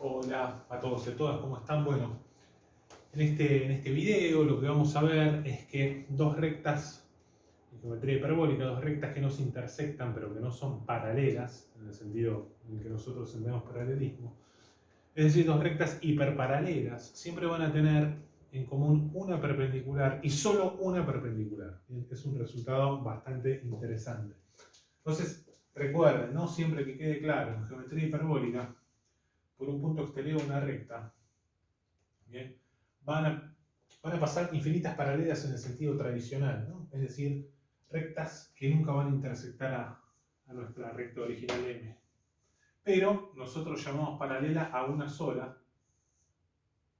Hola a todos y a todas, ¿cómo están? Bueno, en este video lo que vamos a ver es que dos rectas en geometría hiperbólica, dos rectas que no se intersectan pero que no son paralelas, en el sentido en que nosotros entendemos paralelismo, es decir, dos rectas hiperparalelas, siempre van a tener en común una perpendicular y solo una perpendicular. Es un resultado bastante interesante. Entonces, recuerden, ¿no? Siempre que quede claro, en geometría hiperbólica, por un punto exterior de una recta, ¿bien? Van a pasar infinitas paralelas en el sentido tradicional, ¿no? Es decir, rectas que nunca van a intersectar a nuestra recta original M. Pero nosotros llamamos paralela a una sola,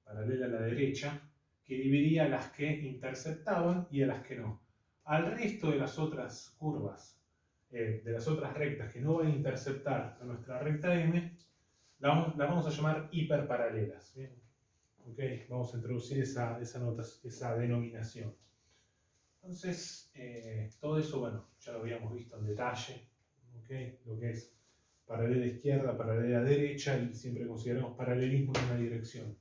paralela a la derecha, que dividía a las que interceptaban y a las que no. Al resto de las otras curvas, de las otras rectas que no van a interceptar a nuestra recta M, las vamos a llamar hiperparalelas. ¿Bien? Okay, vamos a introducir esa denominación. Entonces, todo eso, bueno, ya lo habíamos visto en detalle, ¿okay? Lo que es paralela izquierda, paralela derecha, y siempre consideramos paralelismo en una dirección.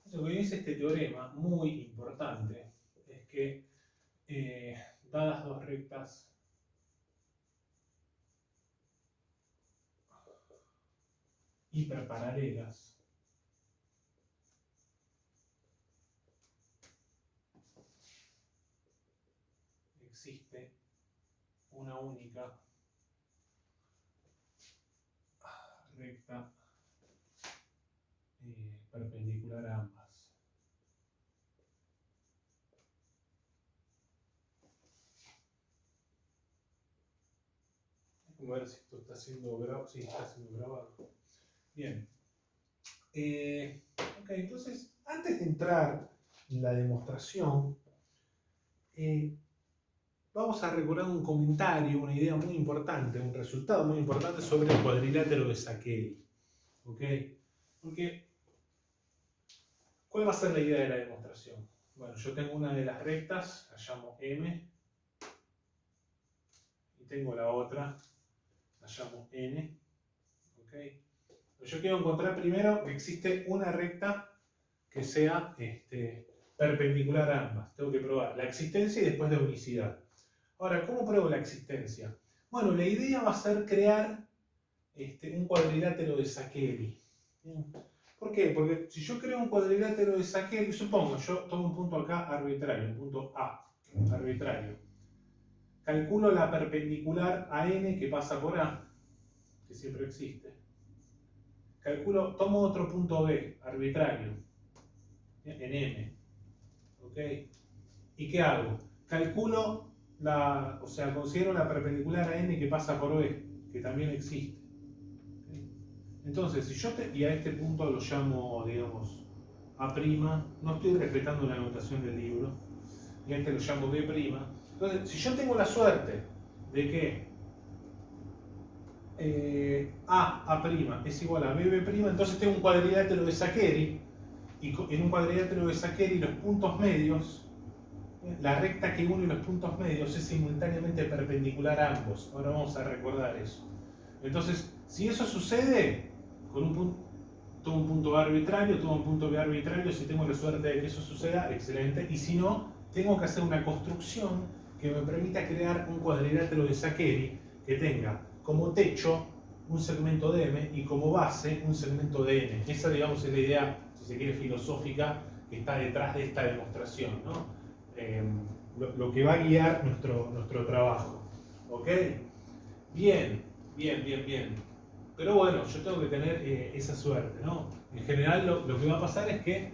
Entonces, lo que dice este teorema, muy importante, es que dadas dos rectas hiperparalelas, existe una única recta perpendicular a ambas. Vamos a ver si esto está siendo grabado. Sí, está siendo grabado. Bien. Ok, entonces, antes de entrar en la demostración, vamos a recordar un comentario, una idea muy importante, un resultado muy importante sobre el cuadrilátero de Szekely. ¿Ok? Porque, ¿cuál va a ser la idea de la demostración? Bueno, yo tengo una de las rectas, la llamo M, y tengo la otra, la llamo N. ¿Ok? Yo quiero encontrar primero que existe una recta que sea perpendicular a ambas. Tengo que probar la existencia y después la unicidad. Ahora, ¿cómo pruebo la existencia? Bueno, la idea va a ser crear un cuadrilátero de Szekely. ¿Por qué? Porque si yo creo un cuadrilátero de Szekely, supongo, yo tomo un punto acá arbitrario, un punto A, arbitrario. Calculo la perpendicular a N que pasa por A, que siempre existe. Calculo, tomo otro punto B, arbitrario, en M. ¿Ok? ¿Y qué hago? Calculo considero la perpendicular a N que pasa por B, que también existe. ¿Okay? Entonces, si yo y a este punto lo llamo, digamos, A', no estoy respetando la anotación del libro, y a este lo llamo B'. Entonces, si yo tengo la suerte de que A' es igual a B', entonces tengo un cuadrilátero de Szekely, y en un cuadrilátero de Szekely los puntos medios, la recta que une los puntos medios es simultáneamente perpendicular a ambos. Ahora vamos a recordar eso. Entonces, si eso sucede, tomo un punto A arbitrario, tomo un punto B arbitrario, si tengo la suerte de que eso suceda, excelente. Y si no, tengo que hacer una construcción que me permita crear un cuadrilátero de Szekely que tenga como techo un segmento de M y como base un segmento de N. Esa, digamos, es la idea, si se quiere, filosófica que está detrás de esta demostración, ¿no? Lo que va a guiar nuestro trabajo. ¿Ok? Bien. Pero bueno, yo tengo que tener esa suerte, ¿no? En general lo que va a pasar es que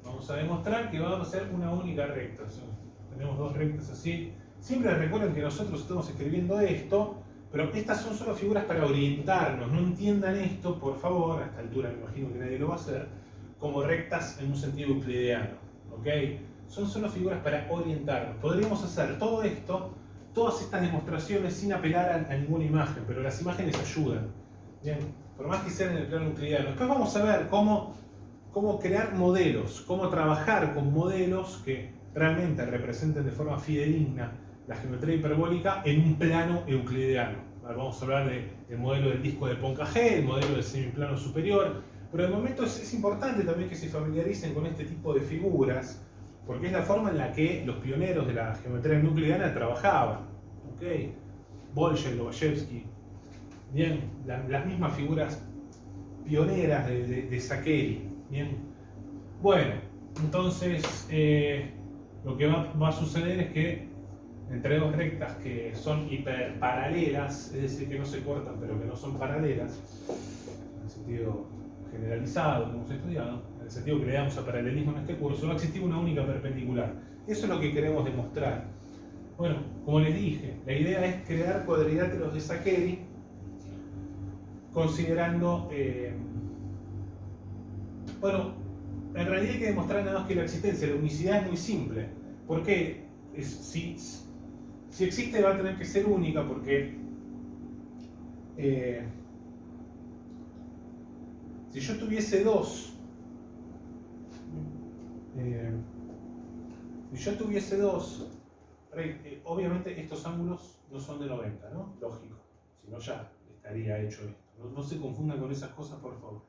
vamos a demostrar que va a ser una única recta. O sea, tenemos dos rectas así. Siempre recuerden que nosotros estamos escribiendo esto, pero estas son solo figuras para orientarnos. No entiendan esto, por favor, a esta altura me imagino que nadie lo va a hacer, como rectas en un sentido euclideano. ¿Ok? Son solo figuras para orientarnos. Podríamos hacer todo esto, todas estas demostraciones sin apelar a ninguna imagen, pero las imágenes ayudan. Bien, por más que sean en el plano euclideano. Después vamos a ver cómo crear modelos, cómo trabajar con modelos que realmente representen de forma fidedigna la geometría hiperbólica en un plano euclideano. Vamos a hablar del modelo del disco de Poincare, el modelo del semiplano superior. Pero de momento es importante también que se familiaricen con este tipo de figuras, porque es la forma en la que los pioneros de la geometría euclidiana trabajaban. ¿Okay? Bolger, Lobachevsky, bien, las mismas figuras pioneras de Saccheri. Bien. Bueno, entonces lo que va a suceder es que entre dos rectas que son hiperparalelas, es decir, que no se cortan pero que no son paralelas, en el sentido generalizado que hemos estudiado, en el sentido que le damos a paralelismo en este curso, va a existir una única perpendicular. Eso es lo que queremos demostrar. Bueno, como les dije, la idea es crear cuadriláteros de Saccheri considerando, bueno, en realidad hay que demostrar nada más que la existencia. La unicidad es muy simple. ¿Por qué? Si existe va a tener que ser única porque si yo tuviese dos, obviamente estos ángulos no son de 90, ¿no? Lógico, si no ya estaría hecho esto. No se confundan con esas cosas, por favor.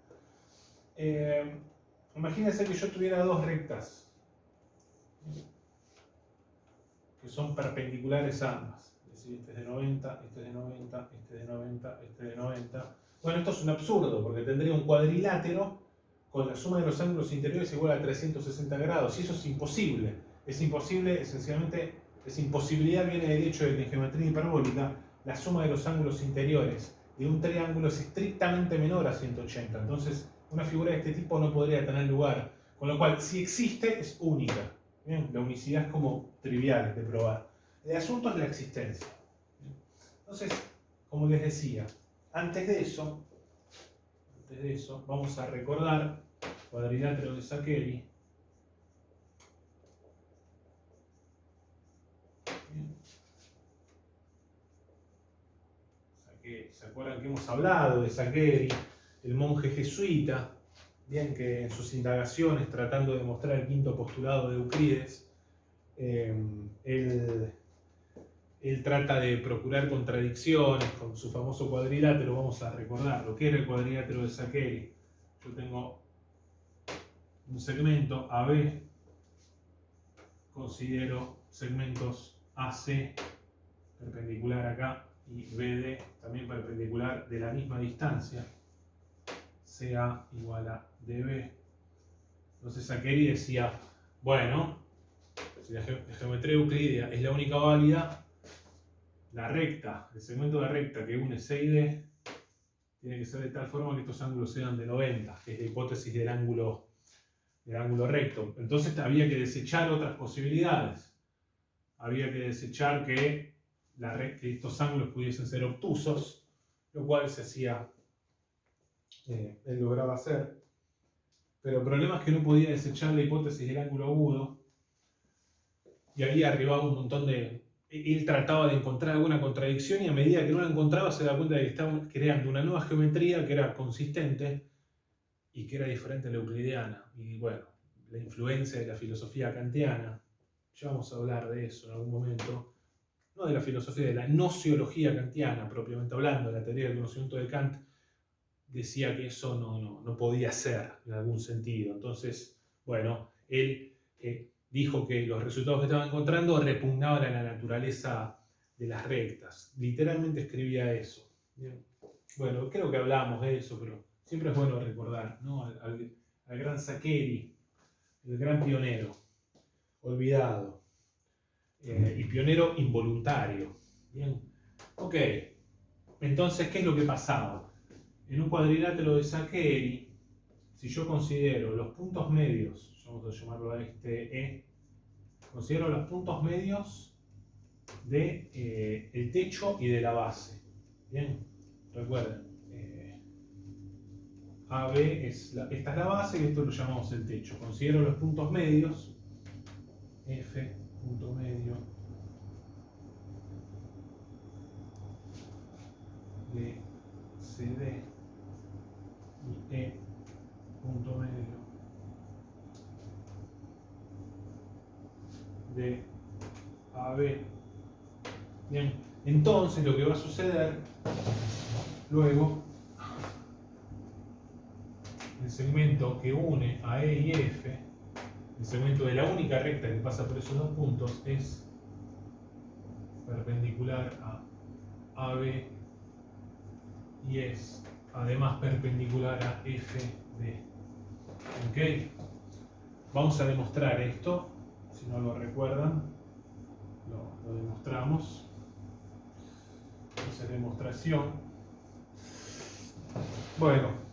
Imagínense que yo tuviera dos rectas que son perpendiculares ambas. Es decir, este es de 90, este es de 90, este es de 90, este es de 90. Bueno, esto es un absurdo porque tendría un cuadrilátero con la suma de los ángulos interiores igual a 360 grados. Y eso es imposible. Es imposible, esencialmente, esa imposibilidad viene del hecho de que en geometría hiperbólica la suma de los ángulos interiores de un triángulo es estrictamente menor a 180. Entonces, una figura de este tipo no podría tener lugar. Con lo cual, si existe, es única. Bien, la unicidad es como trivial de probar. El asunto es la existencia. Entonces, como les decía, antes de eso, vamos a recordar cuadrilátero de Saccheri. ¿Se acuerdan que hemos hablado de Saccheri, el monje jesuita? Bien, que en sus indagaciones, tratando de demostrar el quinto postulado de Euclides, él trata de procurar contradicciones con su famoso cuadrilátero. Vamos a recordar lo que era el cuadrilátero de Saccheri. Yo tengo un segmento AB, considero segmentos AC perpendicular acá y BD también perpendicular de la misma distancia, CA igual a DB. Entonces Saccheri decía, bueno, si la geometría euclídea es la única válida, la recta, el segmento de recta que une C y D tiene que ser de tal forma que estos ángulos sean de 90, que es la hipótesis del ángulo recto. Entonces había que desechar otras posibilidades. Había que desechar que estos ángulos pudiesen ser obtusos, lo cual se hacía, él lograba hacer. Pero el problema es que no podía desechar la hipótesis del ángulo agudo, y ahí arribaba un montón de... Él trataba de encontrar alguna contradicción y a medida que no la encontraba se daba cuenta de que estaban creando una nueva geometría que era consistente y que era diferente a la euclidiana. Y bueno, la influencia de la filosofía kantiana, ya vamos a hablar de eso en algún momento, no de la filosofía, de la nociología kantiana propiamente hablando, la teoría del conocimiento de Kant decía que eso no podía ser en algún sentido. Entonces, bueno, él dijo que los resultados que estaba encontrando repugnaban a la naturaleza de las rectas. Literalmente escribía eso. Bien. Bueno, creo que hablábamos de eso, pero siempre es bueno recordar, ¿no? al gran Saccheri, el gran pionero, olvidado, y pionero involuntario. Bien. Ok, entonces, ¿qué es lo que pasaba? En un cuadrilátero de Saccheri, si yo considero los puntos medios, vamos a llamarlo a este E, considero los puntos medios de el techo y de la base. Bien, recuerden, AB esta es la base y esto lo llamamos el techo. Considero los puntos medios, F, punto medio, de CD y E, punto medio, de AB. Bien, entonces lo que va a suceder luego el segmento que une a E y F, el segmento de la única recta que pasa por esos dos puntos, es perpendicular a AB y es además perpendicular a FD. ¿Ok? Vamos a demostrar esto, si no lo recuerdan, lo demostramos. Esa demostración. Bueno,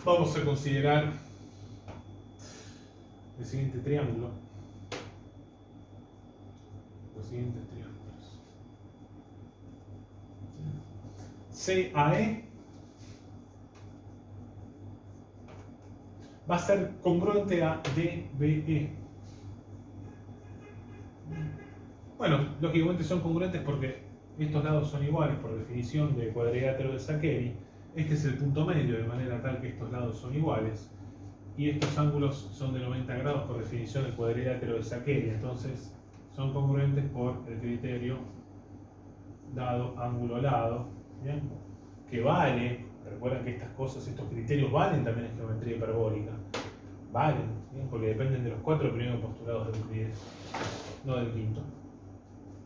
vamos a considerar el siguiente triángulo, los siguientes triángulos. CAE va a ser congruente a DBE. Bueno, lógicamente son congruentes porque estos lados son iguales por definición de cuadrilátero de Szekely. Este es el punto medio, de manera tal que estos lados son iguales. Y estos ángulos son de 90 grados por definición del cuadrilátero de Szekely. Entonces son congruentes por el criterio dado ángulo lado. ¿Bien? Que vale, recuerden que estas cosas, estos criterios valen también en geometría hiperbólica. Valen, ¿bien? Porque dependen de los 4 primeros postulados de Euclides, no del quinto.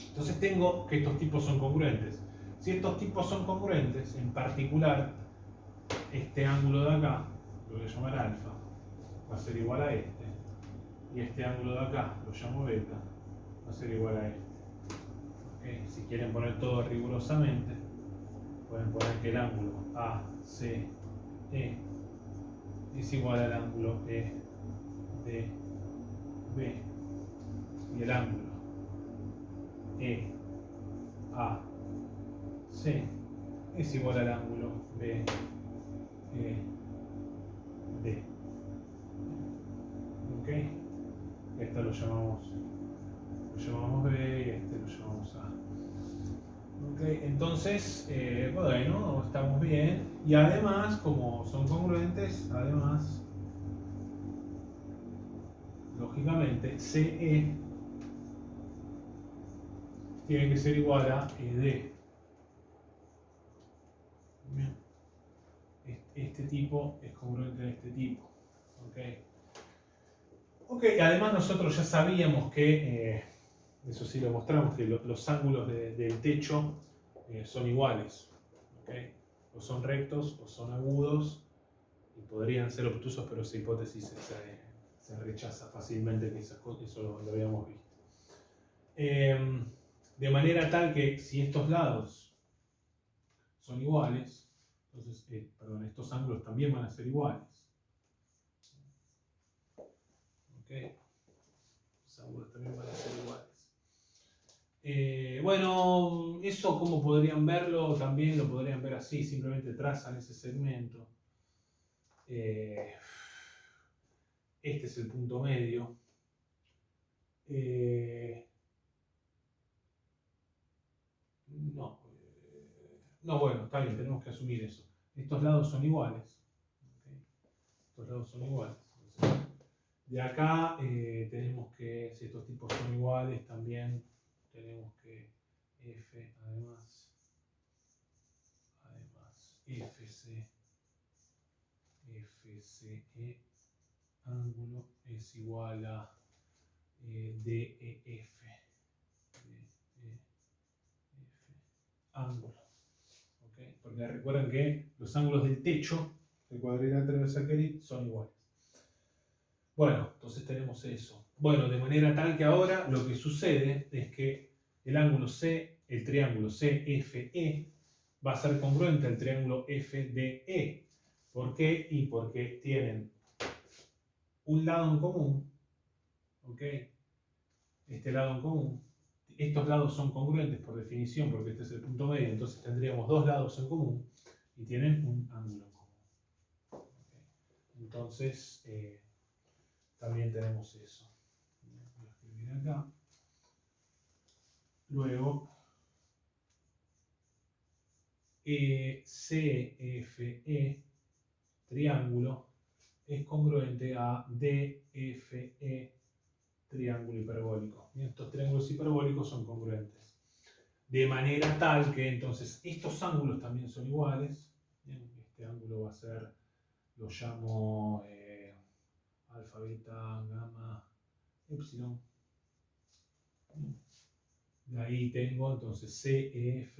Entonces tengo que estos tipos son congruentes. Si estos tipos son congruentes, en particular, este ángulo de acá, lo voy a llamar alfa, va a ser igual a este. Y este ángulo de acá, lo llamo beta, va a ser igual a este. ¿Okay? Si quieren poner todo rigurosamente, pueden poner que el ángulo ACE es igual al ángulo EDB. Y el ángulo EAC es igual al ángulo BED. ¿Ok? Este lo llamamos B y este lo llamamos A. ¿Ok? Entonces, bueno, estamos bien. Y además, como son congruentes, además, lógicamente, CE tiene que ser igual a ED. Bien. Este tipo es congruente a este tipo. ¿Ok? Ok, además nosotros ya sabíamos que, eso sí lo mostramos, que los ángulos del techo son iguales. ¿Okay? O son rectos o son agudos y podrían ser obtusos, pero esa hipótesis se rechaza fácilmente, que eso lo habíamos visto. De manera tal que si estos lados son iguales, entonces, estos ángulos también van a ser iguales. ¿Okay? Los ángulos también van a ser iguales. Bueno, eso como podrían verlo, también lo podrían ver así, simplemente trazan ese segmento. Este es el punto medio. No, bueno, está bien, tenemos que asumir eso. Estos lados son iguales. ¿Okay? Estos lados son iguales. Entonces, de acá tenemos que, si estos tipos son iguales, también tenemos que F, además, FCE ángulo es igual a DEF. Ángulo. ¿Okay? Porque recuerden que los ángulos del techo del cuadrilátero de Szekely son iguales. Bueno, entonces tenemos eso. Bueno, de manera tal que ahora lo que sucede es que el ángulo C, el triángulo CFE, va a ser congruente al triángulo FDE. ¿Por qué? Y porque tienen un lado en común, ¿ok? Este lado en común. Estos lados son congruentes por definición, porque este es el punto medio, entonces tendríamos dos lados en común y tienen un ángulo en común. ¿Okay? Entonces, también tenemos eso. Voy a escribir acá. Luego, CFE, triángulo, es congruente a DFE, triángulo hiperbólico. Y estos triángulos hiperbólicos son congruentes. De manera tal que entonces estos ángulos también son iguales. Bien, este ángulo va a ser lo llamo alfa, beta, gamma, epsilon. De ahí tengo entonces CEF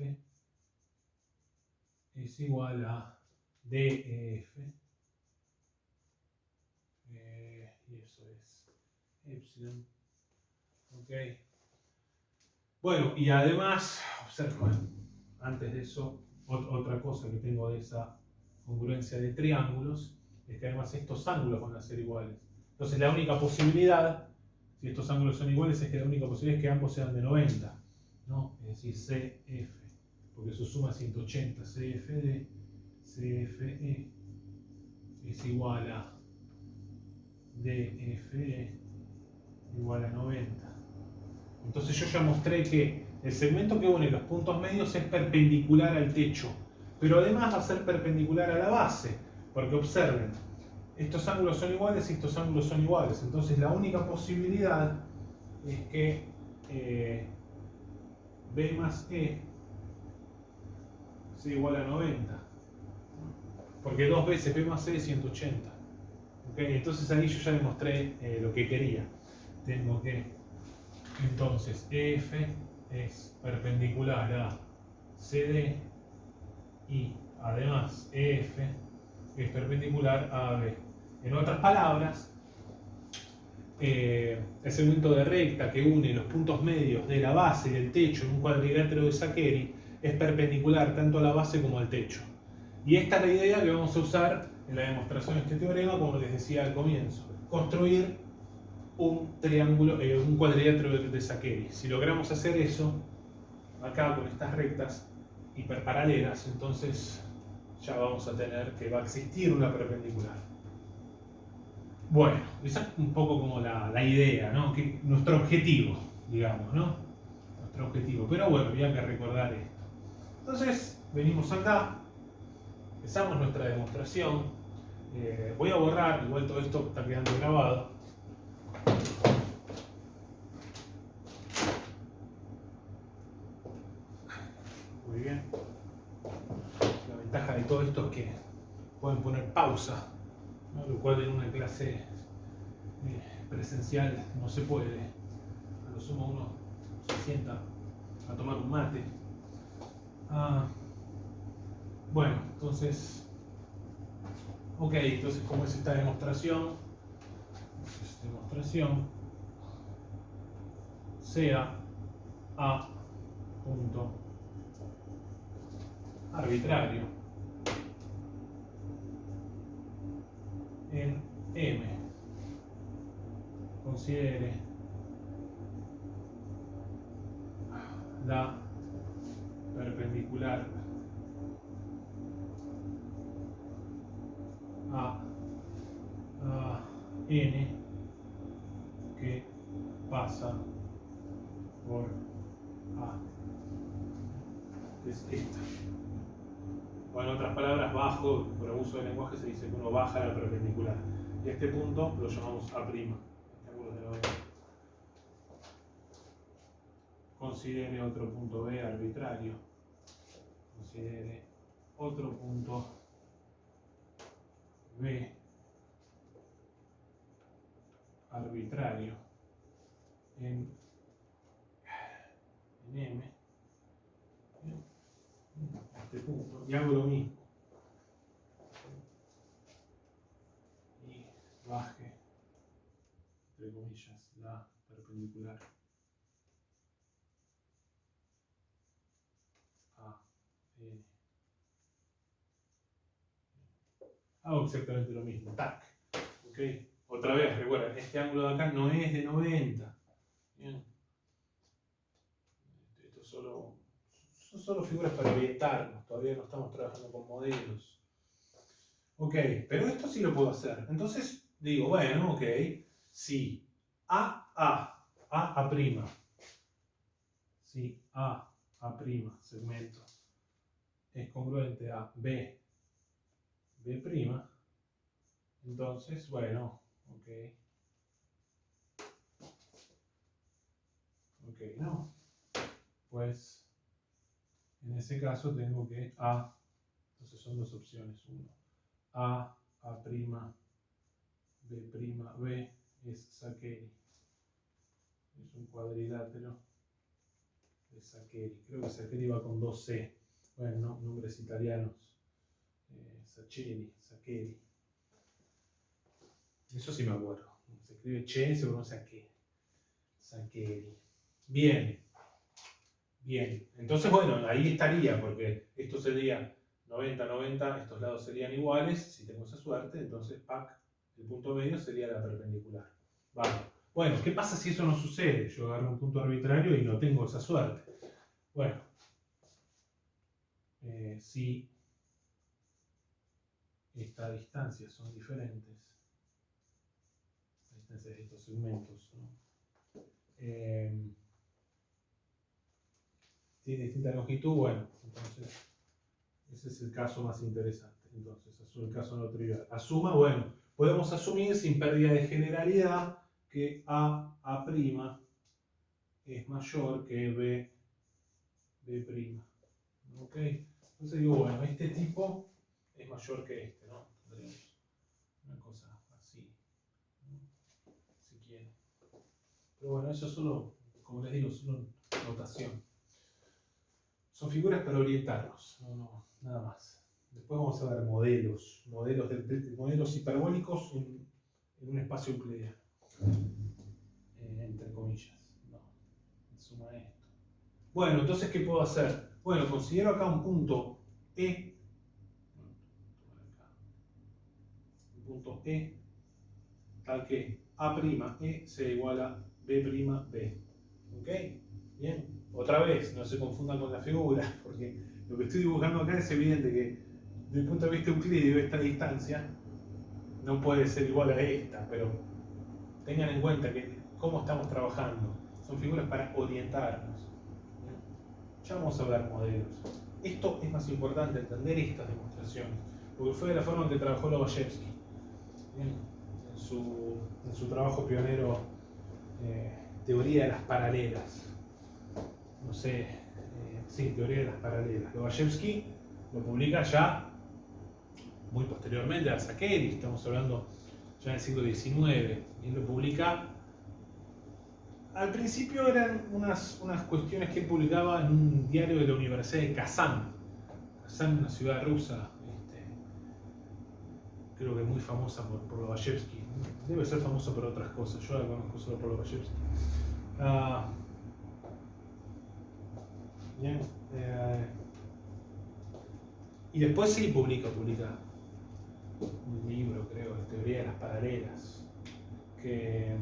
es igual a DEF. Y eso es epsilon. Ok. Bueno, y además, observa, antes de eso, otra cosa que tengo de esa congruencia de triángulos es que además estos ángulos van a ser iguales. Entonces la única posibilidad, si estos ángulos son iguales, es que la única posibilidad es que ambos sean de 90, ¿no? Es decir, CF, porque eso suma 180, CFD, CFE es igual a DFE igual a 90. Entonces yo ya mostré que el segmento que une los puntos medios es perpendicular al techo, pero además va a ser perpendicular a la base, porque observen, estos ángulos son iguales y estos ángulos son iguales, entonces la única posibilidad es que B más E sea igual a 90, porque 2 veces B más E es 180. ¿Okay? Entonces ahí yo ya demostré lo que quería. Tengo que, entonces, EF es perpendicular a CD y además EF es perpendicular a AB. En otras palabras, el segmento de recta que une los puntos medios de la base y del techo en un cuadrilátero de Saccheri es perpendicular tanto a la base como al techo. Y esta es la idea que vamos a usar en la demostración de este teorema, como les decía al comienzo. Construir un triángulo, un cuadrilátero de Saccheri. Si logramos hacer eso, acá con estas rectas hiperparalelas, entonces ya vamos a tener que va a existir una perpendicular. Bueno, esa es un poco como la idea, ¿no? Que nuestro objetivo, digamos, ¿no? Nuestro objetivo. Pero bueno, había que recordar esto. Entonces, venimos acá, empezamos nuestra demostración. Voy a borrar, igual todo esto está quedando grabado. Muy bien. La ventaja de todo esto es que pueden poner pausa, ¿no? Lo cual en una clase presencial no se puede. A lo sumo uno se sienta a tomar un mate. Bueno, entonces, ok, entonces ¿cómo es esta demostración? Entonces, demostración sea A punto arbitrario en M considere la perpendicular a N que pasa por A, que es esta. O en otras palabras, bajo, por abuso del lenguaje se dice que uno baja la perpendicular. Y este punto lo llamamos A', este ángulo de la B. Considere otro punto B arbitrario. Considere otro punto B arbitrario en M. Este punto. Y hago lo mismo. Y baje, entre comillas, la perpendicular a N. Hago exactamente lo mismo. Tac. ¿Ok? Otra vez, recuerden, este ángulo de acá no es de 90. Bien. Esto son solo figuras para orientarnos. Todavía no estamos trabajando con modelos. Ok, pero esto sí lo puedo hacer. Entonces digo, bueno, ok, si A', si A', segmento, es congruente a B', entonces, bueno, ok, no, pues en ese caso tengo que A, entonces son dos opciones, uno, A A', B', es Saccheri. Es un cuadrilátero de Saccheri. Creo que Saccheri va con 2C. Bueno, no, nombres italianos. Saccheri. Eso sí me acuerdo. Se escribe Che, se pronuncia que. Saccheri. Bien. Entonces, bueno, ahí estaría, porque esto sería 90, estos lados serían iguales, si tengo esa suerte, entonces PAC, el punto medio, sería la perpendicular. Vale. Bueno, ¿qué pasa si eso no sucede? Yo agarro un punto arbitrario y no tengo esa suerte. Bueno, si estas distancias son diferentes, las distancias de estos segmentos, ¿no? Tiene distinta longitud, bueno, entonces ese es el caso más interesante. Entonces, el caso no trivial. Asuma, bueno, podemos asumir sin pérdida de generalidad que A' es mayor que B'. ¿Ok? Entonces digo, bueno, este tipo es mayor que este, ¿no? Tendríamos una cosa así, ¿no? Si quieren. Pero bueno, eso solo, como les digo, solo notación. Son figuras para orientarnos, no, nada más. Después vamos a ver modelos hiperbólicos en un espacio euclidiano. Entre comillas. No, suma esto. Bueno, entonces, ¿qué puedo hacer? Bueno, considero acá un punto E. Un punto E tal que A'E sea igual a B'B. ¿Ok? Bien. Otra vez, no se confundan con la figura, porque lo que estoy dibujando acá es evidente que, desde el punto de vista euclídeo, esta distancia no puede ser igual a esta, pero tengan en cuenta que cómo estamos trabajando. Son figuras para orientarnos. Ya vamos a ver modelos. Esto es más importante, entender estas demostraciones, porque fue de la forma en que trabajó Lobachevsky en su trabajo pionero, Teoría de las paralelas. No sé, sí, Teoría de las paralelas. Lobachevsky lo publica ya muy posteriormente a Saccheri, estamos hablando ya del siglo XIX, y él lo publica. Al principio eran unas cuestiones que él publicaba en un diario de la Universidad de Kazán. Kazán, una ciudad rusa, creo que muy famosa por Lobachevsky. Debe ser famosa por otras cosas, yo la conozco solo por Lobachevsky. Bien, y después sí publica un libro, creo, de Teoría de las Paralelas, que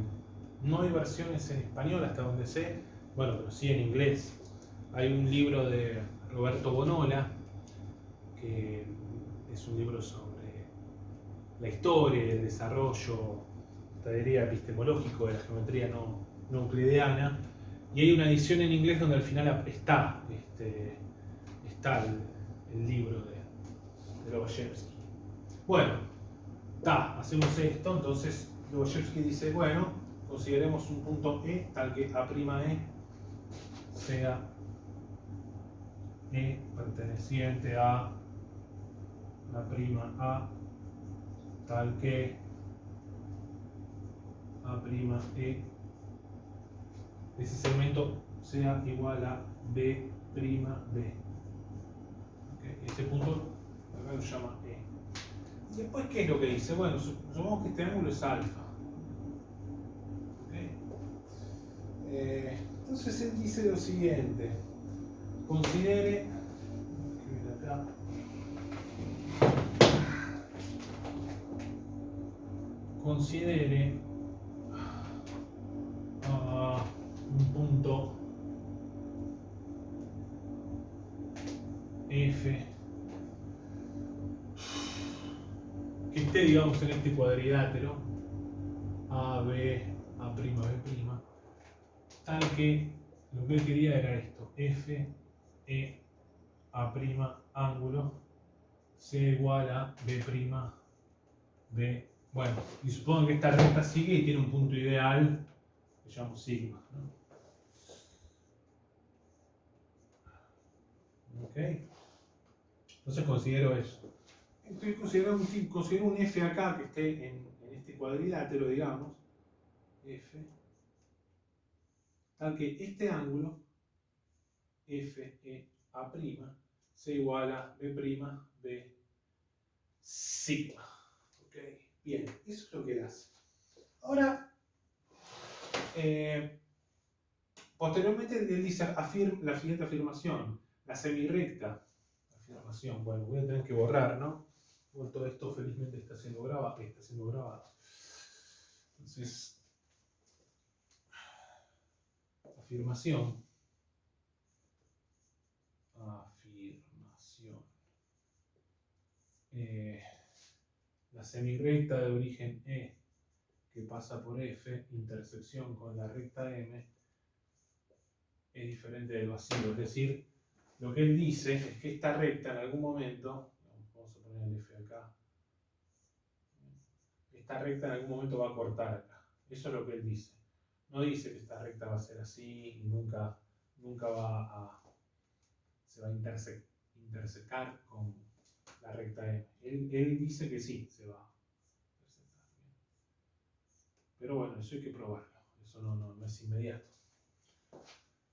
no hay versiones en español hasta donde sé, bueno, pero sí en inglés. Hay un libro de Roberto Bonola, que es un libro sobre la historia y el desarrollo, te diría, epistemológico de la geometría no euclidiana, y hay una edición en inglés donde al final está el libro de Lobachevsky. Bueno, hacemos esto, entonces Lobachevsky dice, bueno, consideremos un punto E tal que A'E sea E perteneciente a A'A tal que A'E, ese segmento sea igual a B'B. ¿Okay? Ese punto acá lo llama E. ¿Y después qué es lo que dice? Bueno, supongamos que este ángulo es alfa. ¿Okay? Entonces él dice lo siguiente. Considere, acá, considere un punto F que esté, digamos, en este cuadrilátero AB, A'B', tal que lo que él quería era esto: F, E, A' ángulo sea igual a B', bueno, y supongo que esta recta sigue y tiene un punto ideal que llamamos sigma, ¿no? ¿Ok? Entonces considero eso. Estoy considero un F acá que esté en este cuadrilátero, digamos, F, tal que este ángulo, FEA', sea igual a B', sigma. ¿Ok? Bien, eso es lo que él hace. Ahora, posteriormente él dice la siguiente afirmación, la semirrecta. Afirmación, bueno, voy a tener que borrar, ¿no? Bueno, todo esto felizmente está siendo grabado. Entonces, afirmación. La semirrecta de origen E que pasa por F, intersección con la recta M, es diferente del vacío. Es decir, lo que él dice es que esta recta en algún momento, vamos a poner el F acá, esta recta en algún momento va a cortar acá. Eso es lo que él dice. No dice que esta recta va a ser así y nunca se va a intersecar con la recta M. Él dice que sí, se va a intersecar. Pero bueno, eso hay que probarlo. Eso no es inmediato.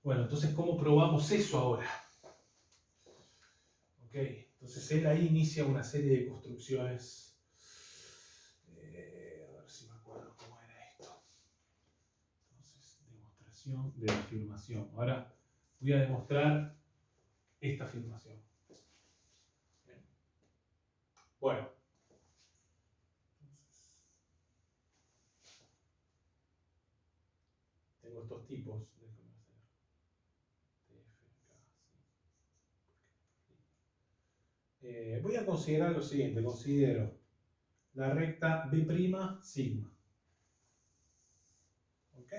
Bueno, entonces, ¿cómo probamos eso ahora? Ok, entonces él ahí inicia una serie de construcciones. A ver si me acuerdo cómo era esto. Entonces, demostración de la afirmación. Ahora voy a demostrar esta afirmación. Bien. Bueno. Entonces, tengo estos tipos. Voy a considerar lo siguiente, considero la recta B' sigma. ¿Ok?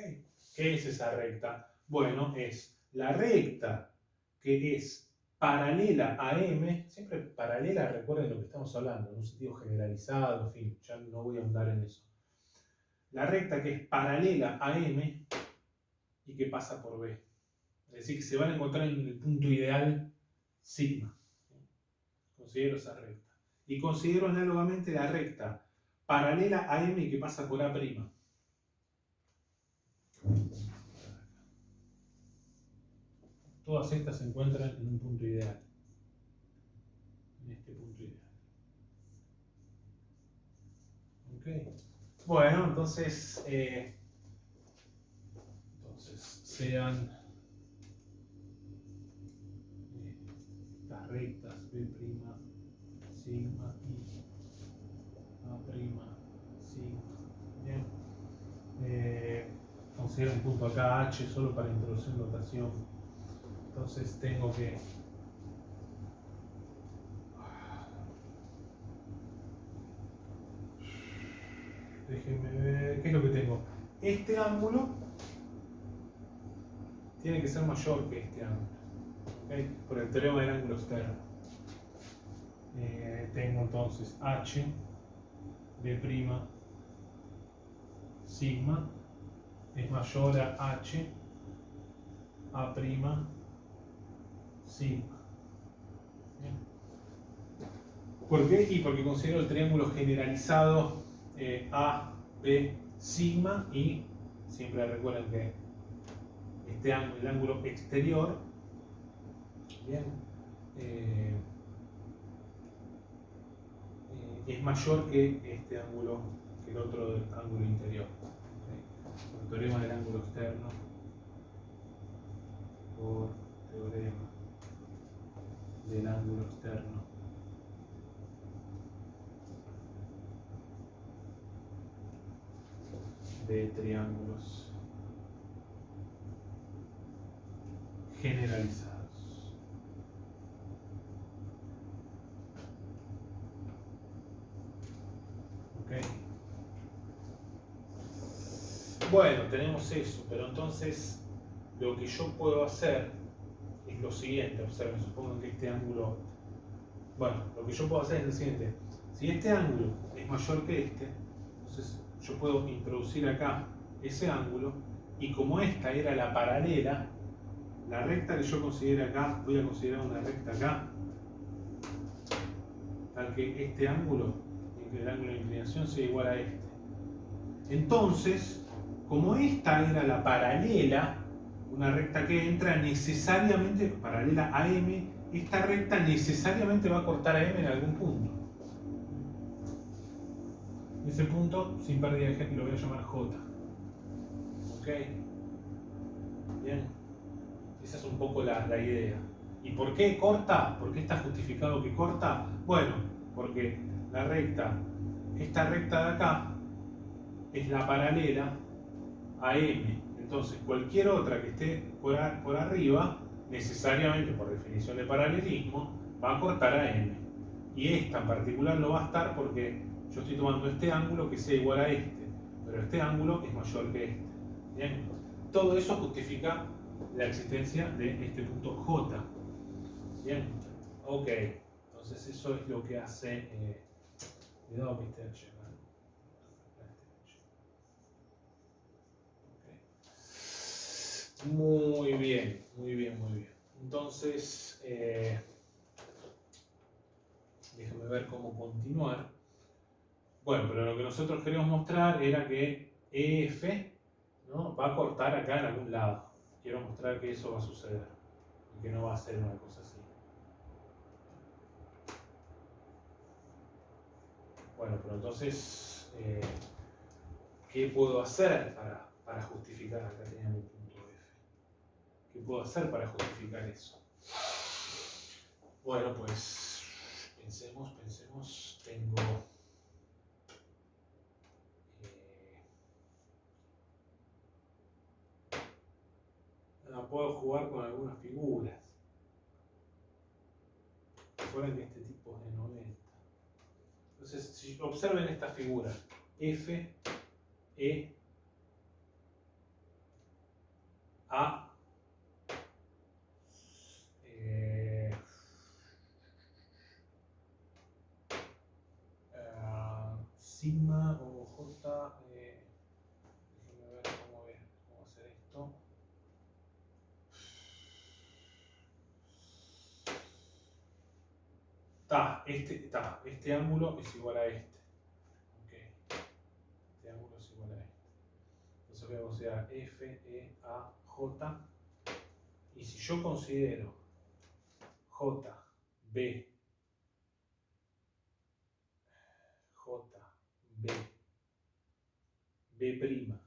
¿Qué es esa recta? Bueno, es la recta que es paralela a M, siempre paralela, recuerden lo que estamos hablando, en un sentido generalizado, en fin, ya no voy a ahondar en eso. La recta que es paralela a M y que pasa por B. Es decir, que se van a encontrar en el punto ideal sigma. Considero esa recta. Y considero análogamente la recta paralela a M y que pasa por A'. Todas estas se encuentran en un punto ideal. En este punto ideal. ¿Ok? Bueno, entonces sean estas rectas B', sigma y A', sigma. Bien. Considero un punto acá H solo para introducir notación. Entonces tengo que déjenme ver, ¿qué es lo que tengo? Este ángulo tiene que ser mayor que este ángulo, ¿okay? Por el teorema del ángulo externo. Tengo entonces H, B', sigma, es mayor a H, A', sigma. ¿Bien? ¿Por qué? Y porque considero el triángulo generalizado A, B, sigma y siempre recuerden que este ángulo, el ángulo exterior, bien, es mayor que este ángulo, que el otro del ángulo interior. ¿Okay? Por teorema del ángulo externo, por teorema del ángulo externo, de triángulos generalizados. ¿Ok? Bueno, tenemos eso, pero entonces lo que yo puedo hacer es lo siguiente. Observen, supongan que este ángulo... Bueno, lo que yo puedo hacer es lo siguiente. Si este ángulo es mayor que este, entonces yo puedo introducir acá ese ángulo y como esta era la paralela, la recta que yo considere acá, voy a considerar una recta acá. a que este ángulo, el ángulo de inclinación, sea igual a este. Entonces, como esta era la paralela, una recta que entra necesariamente, paralela a M, esta recta necesariamente va a cortar a M en algún punto. Ese punto, sin pérdida de G, lo voy a llamar J. ¿Ok? Bien. Esa es un poco la idea. ¿Y por qué corta? ¿Por qué está justificado que corta? Bueno, porque la recta, esta recta de acá, es la paralela a M. Entonces, cualquier otra que esté por arriba, necesariamente, por definición de paralelismo, va a cortar a M. Y esta en particular lo va a estar porque yo estoy tomando este ángulo que sea igual a este, pero este ángulo es mayor que este. ¿Bien? Todo eso justifica la existencia de este punto J. Bien, ok. Entonces eso es lo que hace... cuidado que esté H. Okay. Muy bien, muy bien, muy bien. Entonces, déjame ver cómo continuar. Bueno, pero lo que nosotros queríamos mostrar era que EF, ¿no?, va a cortar acá en algún lado. Quiero mostrar que eso va a suceder y que no va a ser una cosa así. Bueno, pero entonces, ¿qué puedo hacer para justificar? Acá tenía mi punto F. ¿Qué puedo hacer para justificar eso? Bueno, pues pensemos. Tengo... puedo jugar con algunas figuras. Recuerden que este tipo es de 90. Entonces, si observen esta figura, F, E, A, sigma o J, déjenme ver cómo hacer esto. Este ángulo es igual a este. Okay. Este ángulo es igual a este. Entonces voy a considerar F, E, A, J. Y si yo considero J, B, B',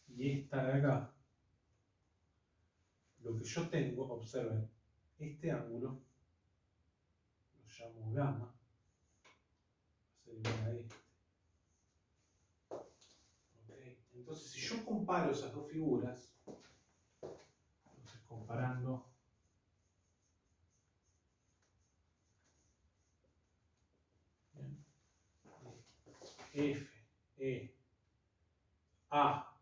y esta de acá, lo que yo tengo, observen, este ángulo, lo llamo gamma, va a ser igual a este. ¿Okay? Entonces, si yo comparo esas dos figuras, entonces comparando F, E, A,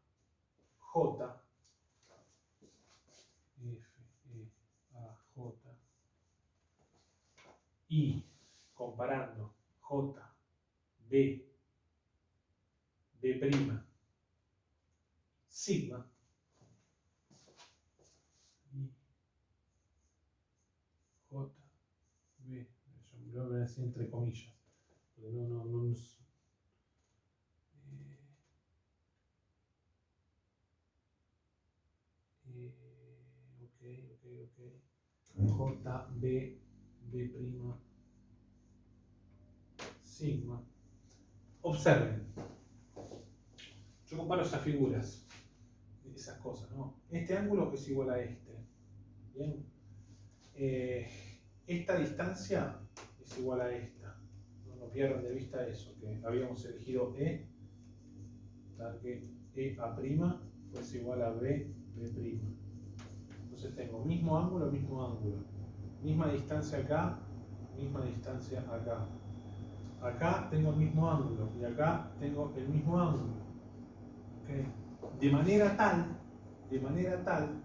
J, F, E, A, J, y comparando J, B, B', sigma, y J, B, yo lo voy a decir entre comillas, porque no ok. J, B, B', sigma. Observen. Yo comparo esas figuras, esas cosas, ¿no? Este ángulo es igual a este. Bien. Esta distancia es igual a esta. No pierdan de vista eso, que habíamos elegido E, tal que EA' fuese igual a B'. Entonces tengo mismo ángulo. Misma distancia acá, misma distancia acá. Acá tengo el mismo ángulo y acá tengo el mismo ángulo. ¿Okay? De manera tal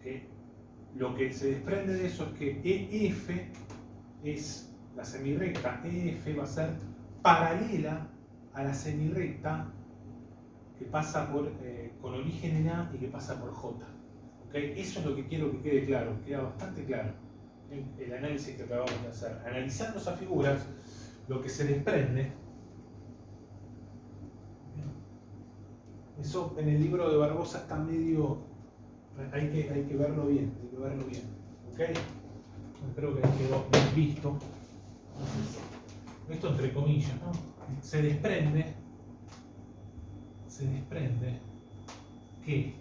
que lo que se desprende de eso es que EF es la semirrecta. EF va a ser paralela a la semirrecta que pasa con origen en A y que pasa por J. ¿Okay? Eso es lo que quiero que quede claro, queda bastante claro. el análisis que acabamos de hacer. Analizando esas figuras, lo que se desprende, eso en el libro de Barbosa está medio, hay que verlo bien, ¿ok? Creo que quedó bien visto. Entonces, esto entre comillas, ¿no? Se desprende que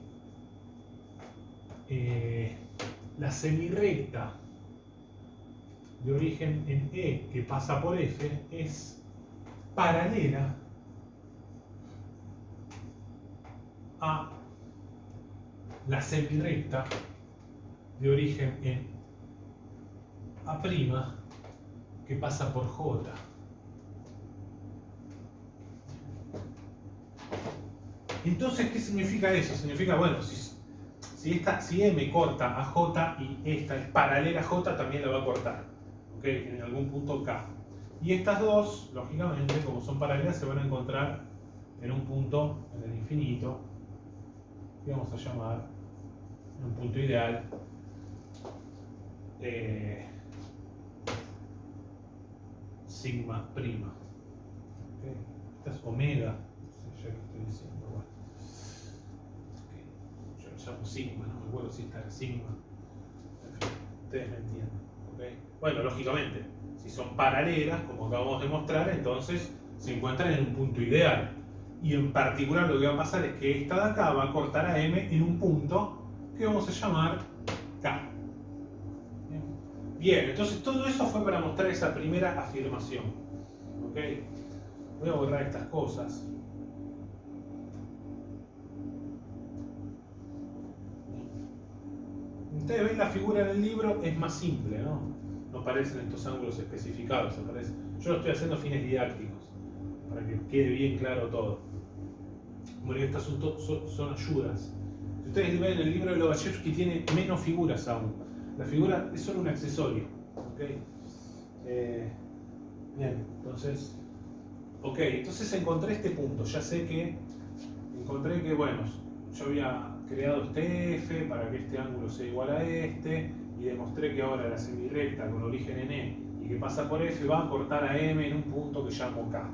la semirrecta de origen en E que pasa por F es paralela a la semirrecta de origen en A' que pasa por J. Entonces, ¿qué significa eso? Significa, bueno, si M corta a J y esta es paralela a J, también la va a cortar, ¿ok? En algún punto K. Y estas dos, lógicamente, como son paralelas, se van a encontrar en un punto en el infinito, que vamos a llamar un punto ideal. Sigma prima. ¿Okay? Esta es omega. No sé ya que estoy diciendo. Bueno. Okay. Yo lo llamo sigma, no me acuerdo si esta es sigma. En fin, ustedes me entienden. ¿Okay? Bueno, lógicamente, si son paralelas, como acabamos de mostrar, entonces se encuentran en un punto ideal. Y en particular lo que va a pasar es que esta de acá va a cortar a M en un punto que vamos a llamar K. Bien, entonces todo eso fue para mostrar esa primera afirmación. ¿Ok? Voy a borrar estas cosas. Ustedes ven la figura en el libro, es más simple, ¿no? No aparecen estos ángulos especificados. Yo lo estoy haciendo a fines didácticos, para que quede bien claro todo. Bueno, estas son ayudas. Si ustedes ven el libro de Lobachevsky, tiene menos figuras aún. La figura es solo un accesorio. ¿Okay? Bien, entonces encontré este punto. Ya sé que encontré que, bueno, yo había creado este F para que este ángulo sea igual a este, y demostré que ahora la semirrecta con origen en E y que pasa por F va a cortar a M en un punto que llamo K.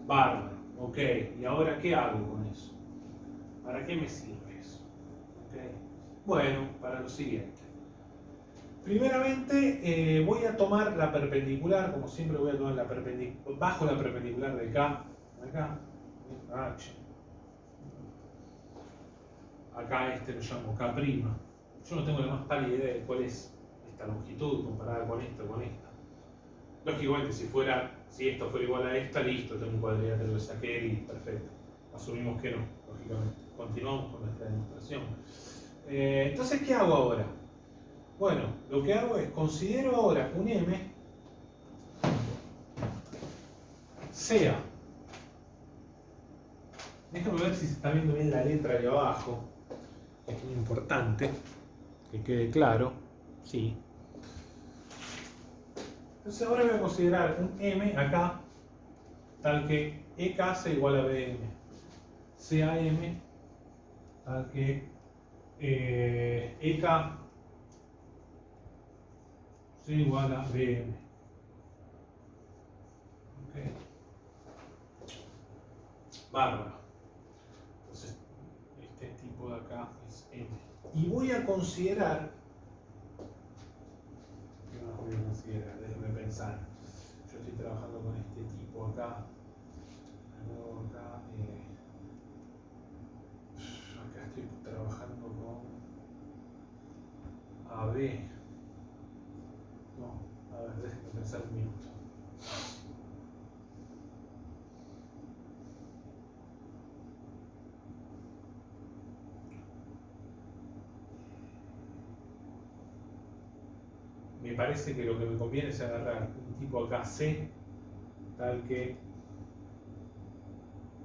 Bárbaro. Ok, ¿y ahora qué hago con eso? ¿Para qué me sirve eso? ¿Okay? Bueno, para lo siguiente. Primeramente voy a tomar la perpendicular, como siempre voy a tomar la perpendicular, bajo la perpendicular de K, acá, H. Acá este lo llamo K'. Yo no tengo la más pálida idea de cuál es esta longitud comparada con esta o con esta. Lógicamente, si esto fuera igual a esta, listo, tengo un cuadrilátero de Saccheri, perfecto. Asumimos que no, lógicamente. Continuamos con nuestra demostración. Entonces, ¿qué hago ahora? Bueno, lo que hago es, considero ahora un M sea, déjame ver si se está viendo bien la letra de abajo, que es muy importante, que quede claro, sí. Entonces ahora voy a considerar un M acá, tal que EK sea igual a BM, sea M, tal que EK sea igual a BM. Okay. Bárbaro. Entonces, este tipo de acá es M. Y voy a considerar, ¿qué más voy a considerar? Déjenme pensar. Yo estoy trabajando con este tipo acá. Luego acá estoy trabajando con AB. No, a ver, déjenme pensar un minuto. Me parece que lo que me conviene es agarrar un tipo acá C, tal que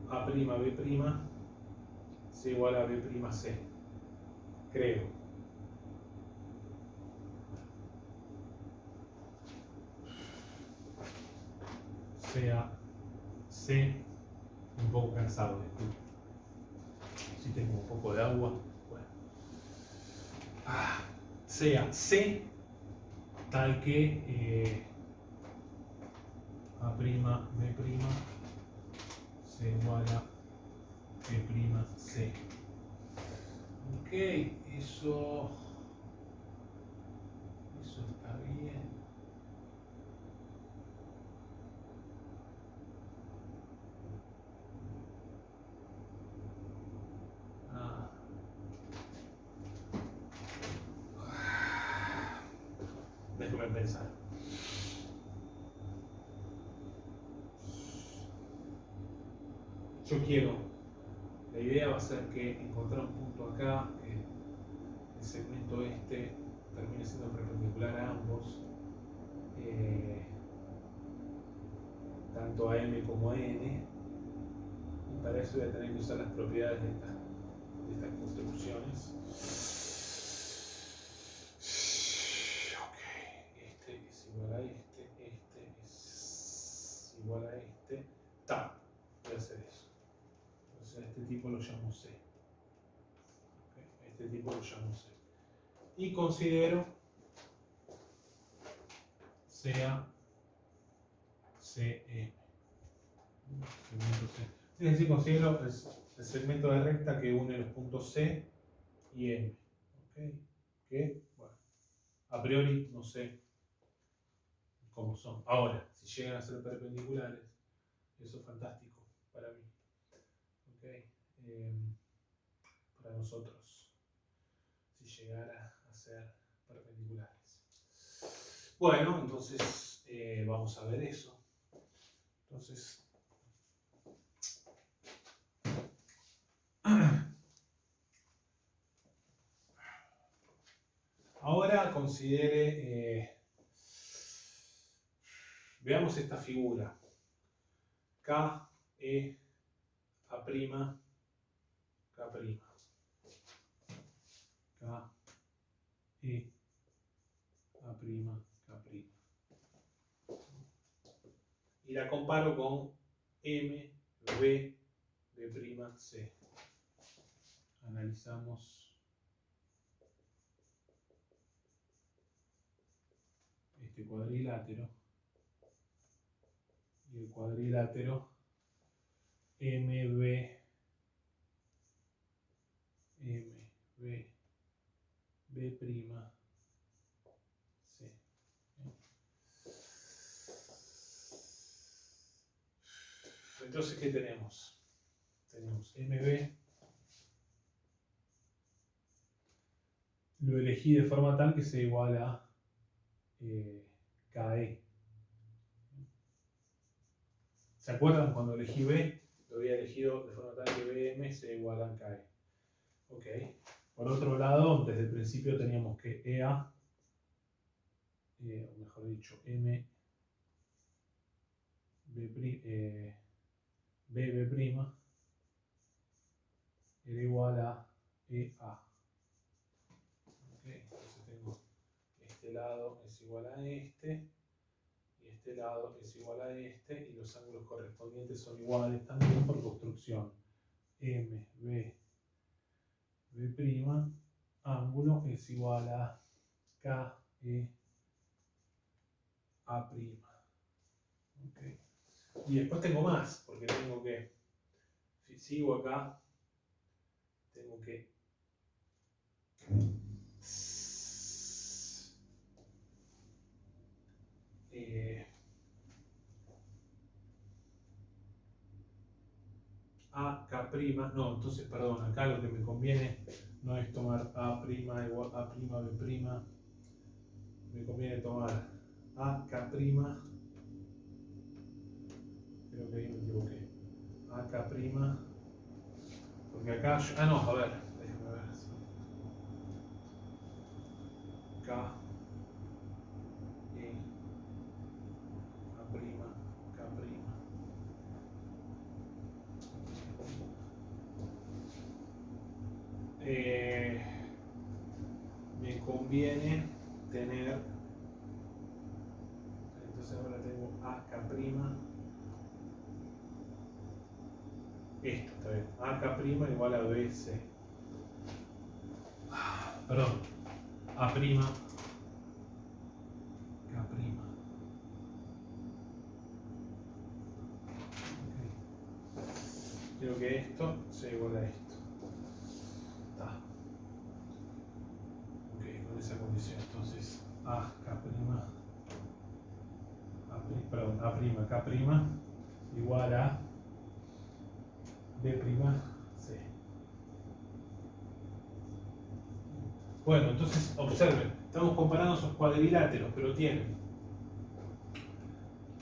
A', B', sea igual a B', C. Creo. Sea C, un poco cansado, disculpe. Si tengo un poco de agua. Bueno. Sea C tal que A', B', se iguala B', C. Ok, eso está bien. Déjame pensar. Yo quiero, la idea va a ser que encontrar un punto acá, que el segmento este termine siendo perpendicular a ambos, tanto a M como a N, y para eso voy a tener que usar las propiedades de estas construcciones. Ok, este es igual a este es igual a este, ta, voy a hacer eso. Entonces a este tipo lo llamo C. Okay, a este tipo lo llamo C. Y considero sea CM. Segmento C. Es decir, considero el segmento de recta que une los puntos C y M. ¿Okay? Que, bueno, a priori no sé cómo son. Ahora, si llegan a ser perpendiculares, eso es fantástico para mí. ¿Okay? Para nosotros, si llegara a ser perpendiculares. Bueno, entonces vamos a ver eso. Entonces, ahora considere, veamos esta figura. K, E, A', K', K, E, A', K'. Y la comparo con M, B, B', C. Analizamos este cuadrilátero y el cuadrilátero MB, B', C. Entonces, ¿qué tenemos? Tenemos MB, lo elegí de forma tal que sea igual a KE. ¿Se acuerdan cuando elegí B? Lo había elegido de forma tal que BM sea igual a KE. Ok. Por otro lado, desde el principio teníamos que EA, o mejor dicho, M, B', era igual a EA. Okay. Entonces tengo este lado es igual a este, y este lado es igual a este, y los ángulos correspondientes son iguales también por construcción. M, B', ángulo es igual a K, E, A'. Okay. Y después tengo más, porque tengo que, si sigo acá, tengo que A', no, entonces perdón, acá lo que me conviene no es tomar A' igual a' B', me conviene tomar A', creo que ahí me equivoqué, A', porque acá, no, a ver, déjame ver, K, E, A', K'. Me conviene tener, entonces ahora tengo A', esto está bien, A' igual a BC, perdón, A', quiero que esto sea igual a esto. Está. Ok, con esa condición. Entonces, A, K', perdón, A', K' igual a B', C. Bueno, entonces observen, estamos comparando esos cuadriláteros, pero tienen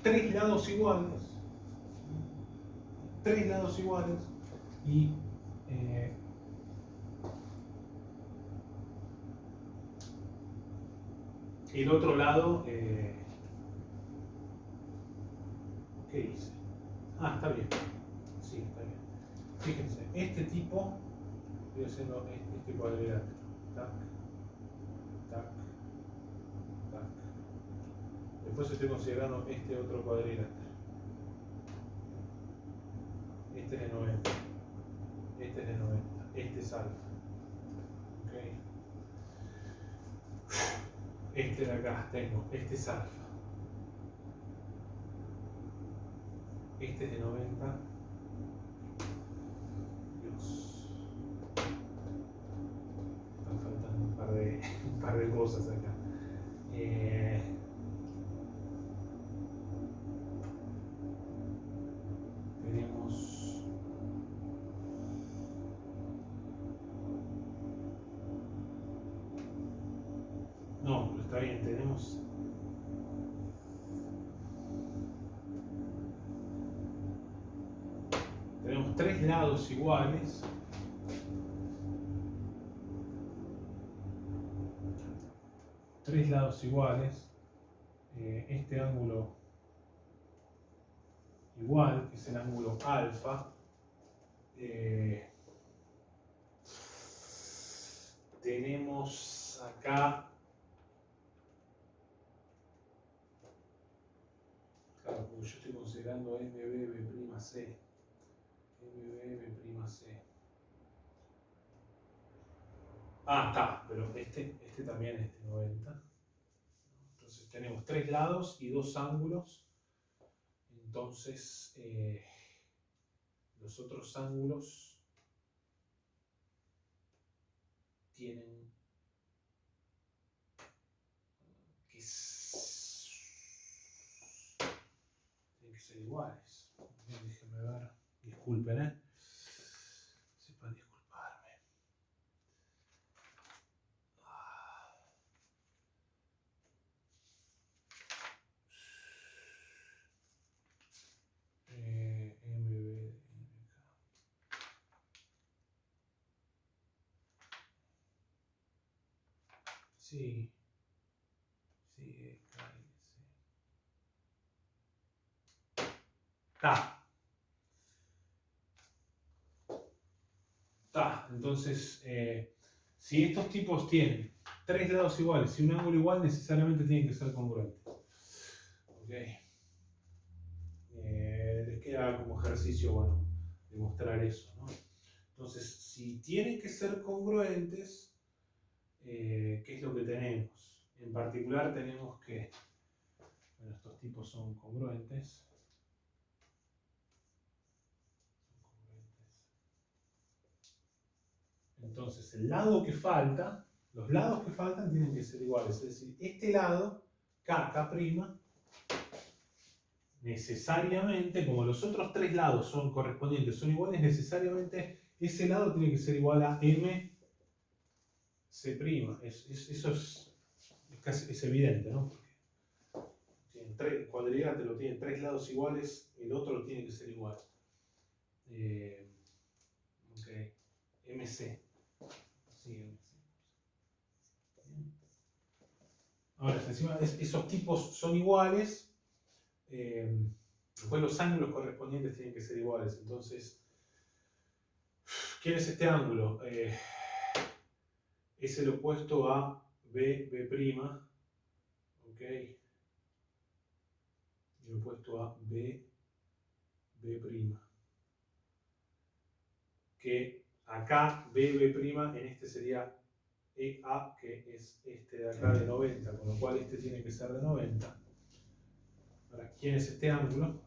tres lados iguales y el otro lado, ¿qué hice? Ah, está bien. Sí, está bien. Fíjense, este tipo, estoy haciendo este cuadrilátero. Tac, tac, tac. Después estoy considerando este otro cuadrilátero. Este es de 90. Este es de 90. Este es alfa. Okay. Este de acá tengo. Este es alfa. Este es de 90. Dios. Están faltando un par de cosas acá. Tenemos. No, pero está bien, tenemos. Tenemos tres lados iguales. Tres lados iguales. Este ángulo igual, que es el ángulo alfa. Tenemos acá, claro, porque yo estoy considerando MB', MB'. Ah, está, pero este también es de 90. Entonces tenemos tres lados y dos ángulos. Entonces, los otros ángulos tienen que ser iguales. Bien, déjenme ver. Disculpen, sepan disculparme. MB, sí, sí, Está. Entonces, si estos tipos tienen tres lados iguales y un ángulo igual, necesariamente tienen que ser congruentes. Okay. Les queda como ejercicio, bueno, demostrar eso, ¿no? Entonces, si tienen que ser congruentes, ¿qué es lo que tenemos? En particular tenemos que, bueno, estos tipos son congruentes. Entonces, el lado que falta, los lados que faltan tienen que ser iguales. Es decir, este lado, K', necesariamente, como los otros tres lados son correspondientes, son iguales, necesariamente ese lado tiene que ser igual a MC'. Eso es evidente, ¿no? Porque el cuadrilátero tiene tres lados iguales, el otro tiene que ser igual. Okay. MC. Sí, MC. Ahora, encima esos tipos son iguales, después los ángulos correspondientes tienen que ser iguales. Entonces, ¿quién es este ángulo? Es el opuesto a B', ¿ok? El opuesto a B'. Que acá B', en este sería EA, que es este de acá de 90, con lo cual este tiene que ser de 90. Ahora, ¿quién es este ángulo?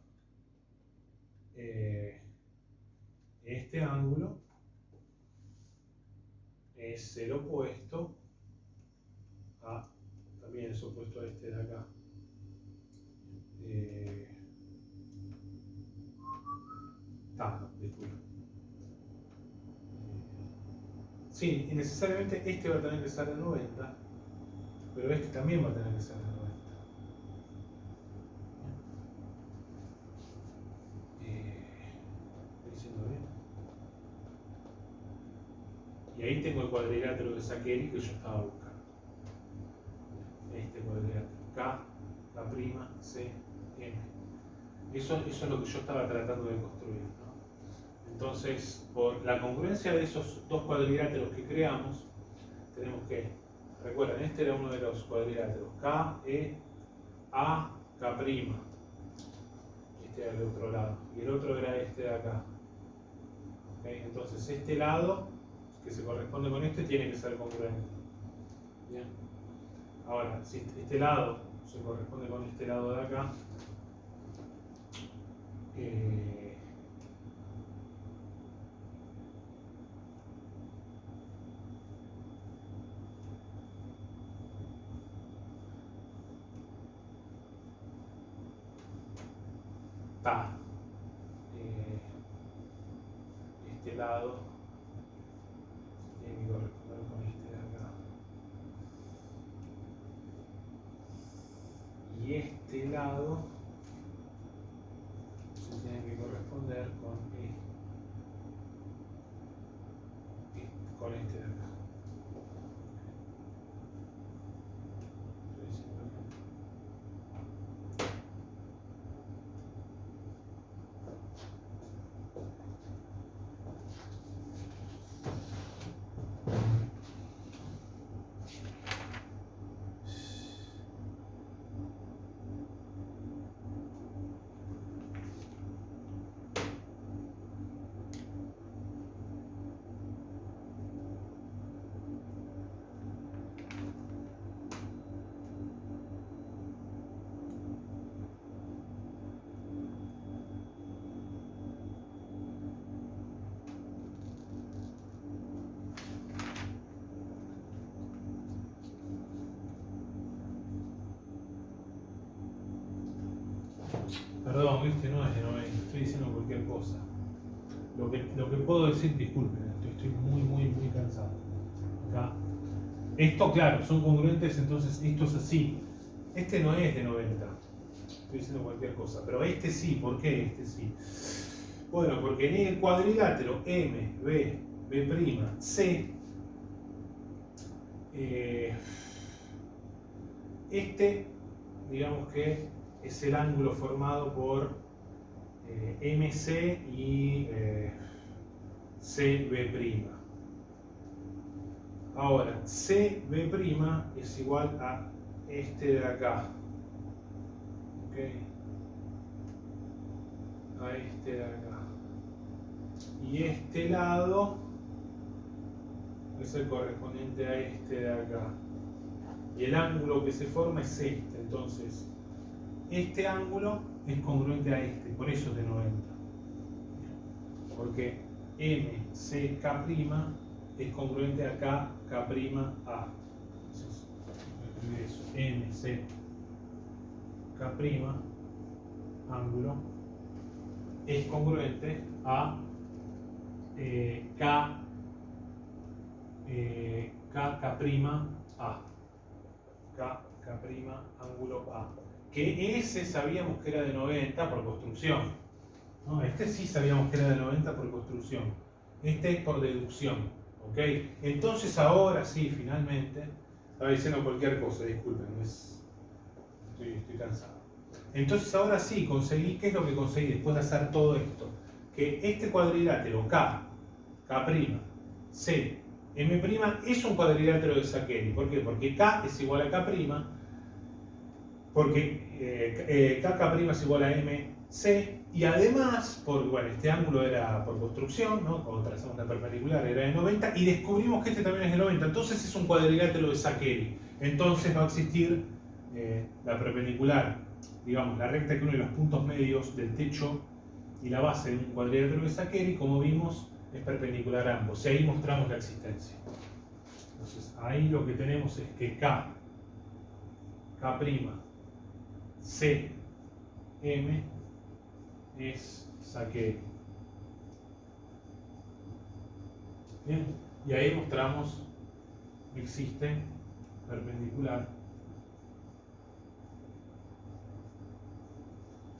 este ángulo es el opuesto a, también es opuesto a este de acá. Disculpa. Sí, y necesariamente este va a tener que ser de 90, pero este también va a tener que ser de 90. ¿Estoy diciendo bien? Y ahí tengo el cuadrilátero de Saccheri que yo estaba buscando. Este cuadrilátero. K, K', C, M. Eso es lo que yo estaba tratando de construir, ¿no? Entonces, por la congruencia de esos dos cuadriláteros que creamos, tenemos que, recuerden, este era uno de los cuadriláteros, K, E, A, K'. Este era el otro lado. Y el otro era este de acá. ¿Okay? Entonces, este lado, que se corresponde con este, tiene que ser congruente. Bien. Ahora, si este lado se corresponde con este lado de acá, este lado tiene que corresponder con este de acá. Y este lado se tiene que corresponder con este de acá. Perdón, ¿viste? No es de 90, estoy diciendo cualquier cosa. Lo que puedo decir, disculpen, estoy muy cansado. Acá. Esto, claro, son congruentes, entonces esto es así. Este no es de 90. Estoy diciendo cualquier cosa. Pero este sí, ¿por qué este sí? Bueno, porque en el cuadrilátero M, B, B', C, este, digamos que es el ángulo formado por MC y CB'. Ahora, CB' es igual a este de acá. ¿Ok? A este de acá. Y este lado es el correspondiente a este de acá. Y el ángulo que se forma es este. Entonces, este ángulo es congruente a este, por eso es de 90. Porque MCK' es congruente a K', K', A. Entonces, voy a escribir eso. MCK', ángulo, es congruente a K', A. K', ángulo A. Que ese sabíamos que era de 90 por construcción. ¿No? Este sí sabíamos que era de 90 por construcción. Este es por deducción. ¿Ok? Entonces ahora sí, finalmente, estaba diciendo cualquier cosa, disculpen, estoy cansado. Entonces ahora sí, conseguí, ¿qué es lo que conseguí después de hacer todo esto? Que este cuadrilátero K', C, M' es un cuadrilátero de Saccheri. ¿Por qué? Porque K es igual a K', porque K' es igual a MC, y además, bueno, este ángulo era por construcción, ¿no? Cuando trazamos la perpendicular era de 90, y descubrimos que este también es de 90, entonces es un cuadrilátero de Saccheri. Entonces va a existir la perpendicular, digamos, la recta que une los puntos medios del techo y la base de un cuadrilátero de Saccheri, como vimos, es perpendicular a ambos. Y ahí mostramos la existencia. Entonces, ahí lo que tenemos es que K', C, M es Saccheri. Bien, y ahí mostramos que existe perpendicular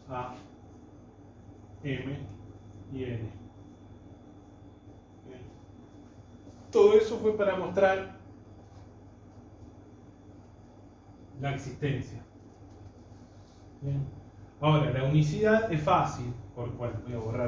a M y N. Bien. Todo eso fue para mostrar la existencia. Bien. Ahora, la unicidad es fácil, bueno, voy a borrar